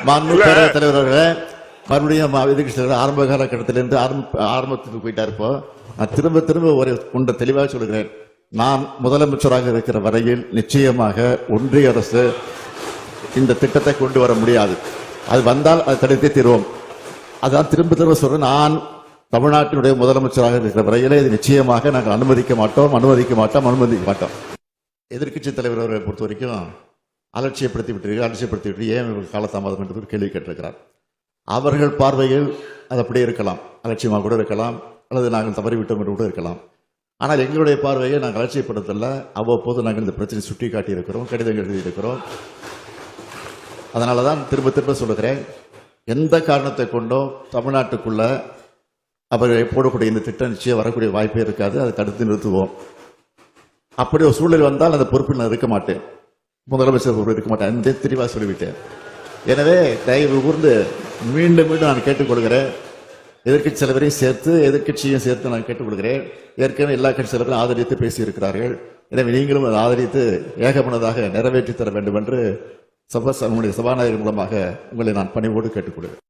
பேரவைத் தலைவர் அவர்களே, மறுபடியும் எதிர்க்கட்சி தலைவர் ஆரம்ப காலகட்டத்திலிருந்து ஆரம்பத்துக்கு போயிட்டார். இப்போ நான் திரும்ப திரும்ப ஒன்றை தெளிவாக சொல்கிறேன். நான் முதலமைச்சராக இருக்கிற வரையில் நிச்சயமாக ஒன்றிய அரசு இந்த திட்டத்தை கொண்டு வர முடியாது. அது வந்தால் அதை தடுத்தே தீர்வோம். அதான் திரும்ப திரும்ப சொல்றேன். நான் தமிழ்நாட்டினுடைய முதலமைச்சராக இருக்கிற வரையிலே இது நிச்சயமாக நாங்கள் அனுமதிக்க மாட்டோம். எதிர்க்கட்சி தலைவர் அவர்களை பொறுத்த வரைக்கும் அலட்சியப்படுத்தி விட்டு ஏன் காலதாமதம் என்று ஒரு கேள்வி கேட்டிருக்கிறார். அவர்கள் பார்வையில் அது அப்படியே இருக்கலாம், அலட்சியமாக கூட இருக்கலாம், அல்லது நாங்கள் தவறிவிட்டோம் என்று கூட இருக்கலாம். ஆனால் எங்களுடைய பார்வையை நாங்கள் அலட்சியப்படுத்தல. அவ்வப்போது நாங்கள் இந்த பிரச்சனை சுட்டி காட்டி இருக்கிறோம், கடிதங்கள் எழுதியிருக்கிறோம். அதனால தான் திரும்ப திரும்ப சொல்லுகிறேன், எந்த காரணத்தை கொண்டோ தமிழ்நாட்டுக்குள்ள அவர்கள் போடக்கூடிய இந்த திட்டம் நிச்சயம் வரக்கூடிய வாய்ப்பே இருக்காது. அதை தடுத்து நிறுத்துவோம். அப்படி ஒரு சூழல் வந்தால் அந்த பொறுப்பில் நான் இருக்க மாட்டேன், முதலமைச்சர் பொறுப்பு இருக்க மாட்டேன். அந்த தெளிவாக சொல்லிவிட்டேன். எனவே தயவு கூர்ந்து மீண்டும் நான் கேட்டுக்கொள்கிறேன். எதிர்க்கட்சி தலைவரையும் சேர்த்து எதிர்க்கட்சியும் சேர்த்து நான் கேட்டுக்கொள்கிறேன். ஏற்கனவே எல்லா கட்சி தலைவரும் ஆதரித்து பேசியிருக்கிறார்கள். எனவே நீங்களும் அதை ஆதரித்து ஏகமனதாக நிறைவேற்றி தர வேண்டும் என்று சபாநாயகர் மூலமாக உங்களை நான் பணிவோடு கேட்டுக்கொள்கிறேன்.